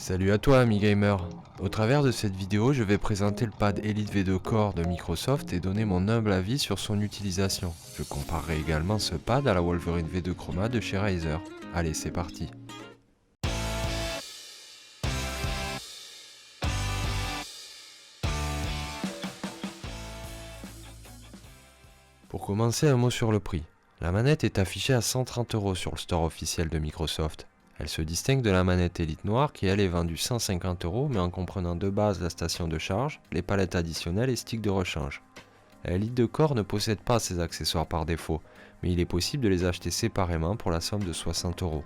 Salut à toi ami gamer. Au travers de cette vidéo, je vais présenter le pad Elite V2 Core de Microsoft et donner mon humble avis sur son utilisation. Je comparerai également ce pad à la Wolverine V2 Chroma de chez Razer. Allez, c'est parti. Pour commencer, un mot sur le prix. La manette est affichée à 130 € sur le store officiel de Microsoft. Elle se distingue de la manette Elite Noire qui elle est vendue 150 € mais en comprenant de base la station de charge, les palettes additionnelles et sticks de rechange. La Elite de Core ne possède pas ces accessoires par défaut, mais il est possible de les acheter séparément pour la somme de 60 €.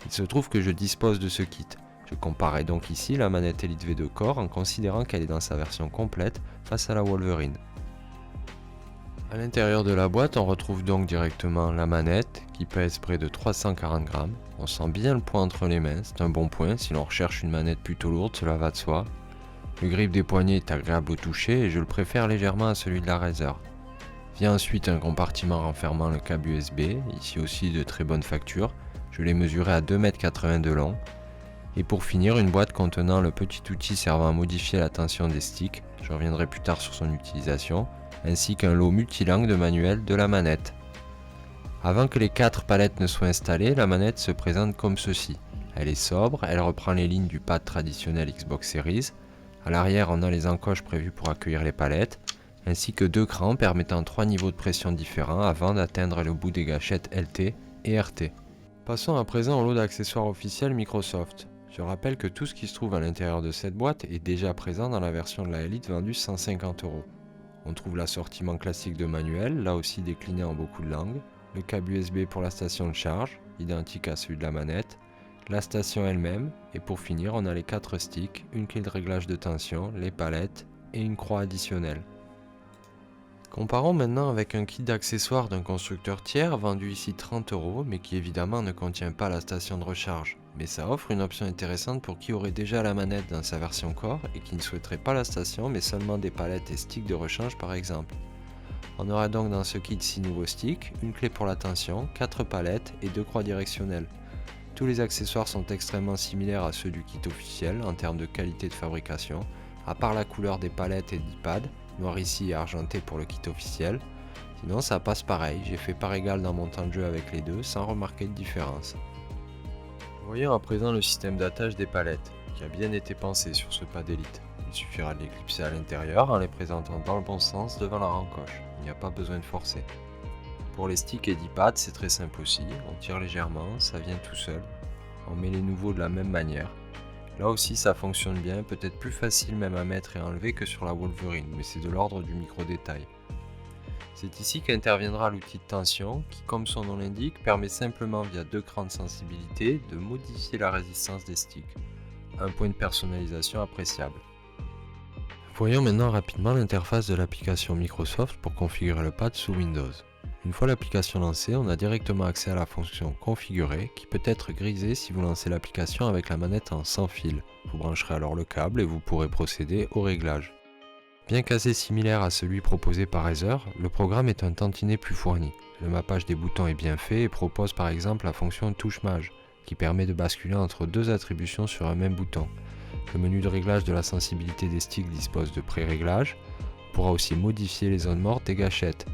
Il se trouve que je dispose de ce kit. Je comparerai donc ici la manette Elite V2 Core en considérant qu'elle est dans sa version complète face à la Wolverine. A l'intérieur de la boîte, on retrouve donc directement la manette qui pèse près de 340 grammes. On sent bien le poids entre les mains, c'est un bon point, si l'on recherche une manette plutôt lourde, cela va de soi. Le grip des poignets est agréable au toucher et je le préfère légèrement à celui de la Razer. Vient ensuite un compartiment renfermant le câble USB, ici aussi de très bonne facture, je l'ai mesuré à 2,80 m de long. Et pour finir, une boîte contenant le petit outil servant à modifier la tension des sticks, je reviendrai plus tard sur son utilisation, ainsi qu'un lot multilangue de manuel de la manette. Avant que les 4 palettes ne soient installées, la manette se présente comme ceci. Elle est sobre, elle reprend les lignes du pad traditionnel Xbox Series. À l'arrière, on a les encoches prévues pour accueillir les palettes, ainsi que 2 crans permettant 3 niveaux de pression différents avant d'atteindre le bout des gâchettes LT et RT. Passons à présent au lot d'accessoires officiels Microsoft. Je rappelle que tout ce qui se trouve à l'intérieur de cette boîte est déjà présent dans la version de la Elite vendue 150 €. On trouve l'assortiment classique de manuel, là aussi décliné en beaucoup de langues, le câble USB pour la station de charge, identique à celui de la manette, la station elle-même, et pour finir on a les 4 sticks, une clé de réglage de tension, les palettes et une croix additionnelle. Comparons maintenant avec un kit d'accessoires d'un constructeur tiers vendu ici 30 € mais qui évidemment ne contient pas la station de recharge. Mais ça offre une option intéressante pour qui aurait déjà la manette dans sa version Core et qui ne souhaiterait pas la station mais seulement des palettes et sticks de rechange par exemple. On aura donc dans ce kit 6 nouveaux sticks, une clé pour la tension, 4 palettes et 2 croix directionnelles. Tous les accessoires sont extrêmement similaires à ceux du kit officiel en termes de qualité de fabrication, à part la couleur des palettes et du pad, noir ici et argenté pour le kit officiel. Sinon ça passe pareil, j'ai fait part égale dans mon temps de jeu avec les deux sans remarquer de différence. Voyons à présent le système d'attache des palettes, qui a bien été pensé sur ce pad Elite. Il suffira de les clipser à l'intérieur en les présentant dans le bon sens devant la rencoche, il n'y a pas besoin de forcer. Pour les sticks et d-pads c'est très simple aussi, on tire légèrement, ça vient tout seul. On met les nouveaux de la même manière. Là aussi ça fonctionne bien, peut-être plus facile même à mettre et à enlever que sur la Wolverine, mais c'est de l'ordre du micro-détail. C'est ici qu'interviendra l'outil de tension qui, comme son nom l'indique, permet simplement via 2 crans de sensibilité de modifier la résistance des sticks. Un point de personnalisation appréciable. Voyons maintenant rapidement l'interface de l'application Microsoft pour configurer le pad sous Windows. Une fois l'application lancée, on a directement accès à la fonction configurer qui peut être grisée si vous lancez l'application avec la manette en sans fil. Vous brancherez alors le câble et vous pourrez procéder au réglage. Bien qu'assez similaire à celui proposé par Razer, le programme est un tantinet plus fourni. Le mappage des boutons est bien fait et propose par exemple la fonction touche mage, qui permet de basculer entre 2 attributions sur un même bouton. Le menu de réglage de la sensibilité des sticks dispose de pré-réglage. On pourra aussi modifier les zones mortes des gâchettes.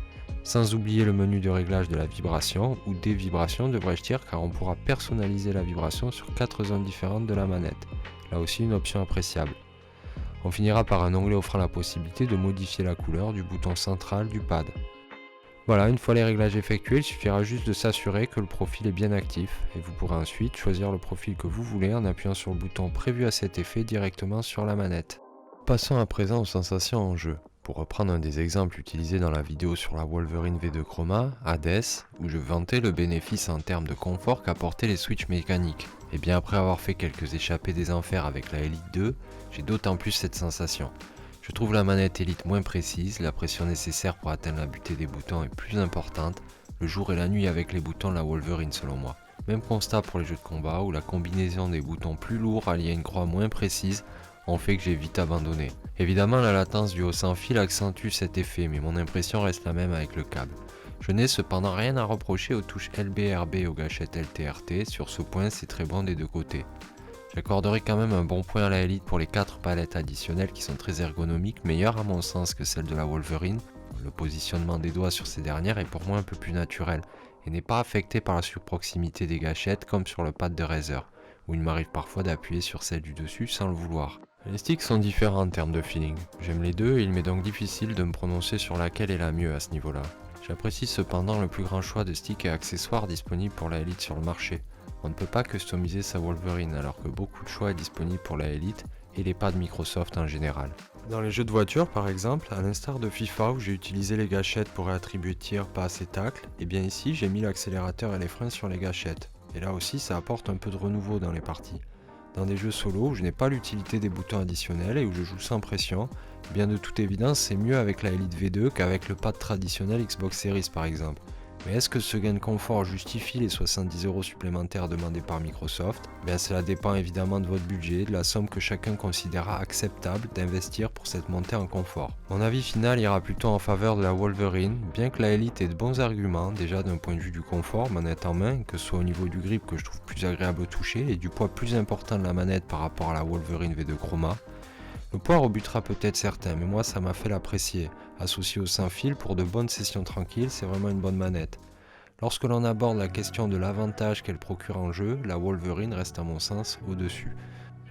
Sans oublier le menu de réglage de la vibration, ou des vibrations devrais-je dire, car on pourra personnaliser la vibration sur 4 zones différentes de la manette. Là aussi une option appréciable. On finira par un onglet offrant la possibilité de modifier la couleur du bouton central du pad. Voilà, une fois les réglages effectués, il suffira juste de s'assurer que le profil est bien actif et vous pourrez ensuite choisir le profil que vous voulez en appuyant sur le bouton prévu à cet effet directement sur la manette. Passons à présent aux sensations en jeu. Pour reprendre un des exemples utilisés dans la vidéo sur la Wolverine V2 Chroma, Hades, où je vantais le bénéfice en termes de confort qu'apportaient les switches mécaniques. Et bien après avoir fait quelques échappées des enfers avec la Elite 2, j'ai d'autant plus cette sensation. Je trouve la manette Elite moins précise, la pression nécessaire pour atteindre la butée des boutons est plus importante, le jour et la nuit avec les boutons de la Wolverine selon moi. Même constat pour les jeux de combat où la combinaison des boutons plus lourds alliés à une croix moins précise ont fait que j'ai vite abandonné. Évidemment la latence du haut sans fil accentue cet effet mais mon impression reste la même avec le câble. Je n'ai cependant rien à reprocher aux touches LB, RB et aux gâchettes LT, RT, sur ce point c'est très bon des deux côtés. J'accorderai quand même un bon point à la Elite pour les 4 palettes additionnelles qui sont très ergonomiques, meilleures à mon sens que celles de la Wolverine. Le positionnement des doigts sur ces dernières est pour moi un peu plus naturel et n'est pas affecté par la surproximité des gâchettes comme sur le pad de Razer, où il m'arrive parfois d'appuyer sur celle du dessus sans le vouloir. Les sticks sont différents en termes de feeling. J'aime les deux et il m'est donc difficile de me prononcer sur laquelle est la mieux à ce niveau-là. J'apprécie cependant le plus grand choix de sticks et accessoires disponibles pour la Elite sur le marché. On ne peut pas customiser sa Wolverine alors que beaucoup de choix est disponible pour la Elite et les pads Microsoft en général. Dans les jeux de voiture par exemple, à l'instar de FIFA où j'ai utilisé les gâchettes pour réattribuer tir, passe et tacle, et bien ici j'ai mis l'accélérateur et les freins sur les gâchettes. Et là aussi ça apporte un peu de renouveau dans les parties. Dans des jeux solo où je n'ai pas l'utilité des boutons additionnels et où je joue sans pression, bien de toute évidence c'est mieux avec la Elite V2 qu'avec le pad traditionnel Xbox Series par exemple. Mais est-ce que ce gain de confort justifie les 70€ supplémentaires demandés par Microsoft? Bien cela dépend évidemment de votre budget, de la somme que chacun considérera acceptable d'investir pour cette montée en confort. Mon avis final ira plutôt en faveur de la Wolverine, bien que la Elite ait de bons arguments, déjà d'un point de vue du confort, manette en main, que ce soit au niveau du grip que je trouve plus agréable au toucher et du poids plus important de la manette par rapport à la Wolverine V2 Chroma. Le poids rebutera peut-être certains, mais moi ça m'a fait l'apprécier. Associé au sans fil pour de bonnes sessions tranquilles, c'est vraiment une bonne manette. Lorsque l'on aborde la question de l'avantage qu'elle procure en jeu, la Wolverine reste à mon sens au-dessus.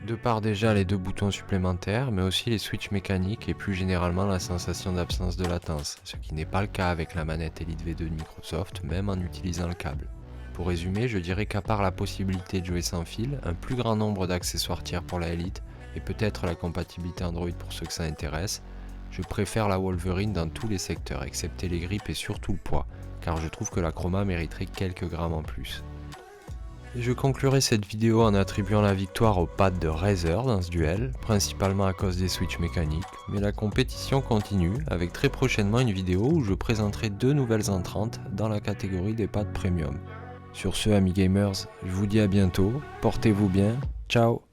De par déjà les 2 boutons supplémentaires, mais aussi les switches mécaniques et plus généralement la sensation d'absence de latence, ce qui n'est pas le cas avec la manette Elite V2 de Microsoft, même en utilisant le câble. Pour résumer, je dirais qu'à part la possibilité de jouer sans fil, un plus grand nombre d'accessoires tiers pour la Elite, et peut-être la compatibilité Android pour ceux que ça intéresse, je préfère la Wolverine dans tous les secteurs, excepté les grips et surtout le poids, car je trouve que la Chroma mériterait quelques grammes en plus. Et je conclurai cette vidéo en attribuant la victoire au pad de Razer dans ce duel, principalement à cause des switches mécaniques, mais la compétition continue, avec très prochainement une vidéo où je présenterai 2 nouvelles entrantes dans la catégorie des pads premium. Sur ce, amis gamers, je vous dis à bientôt, portez-vous bien, ciao!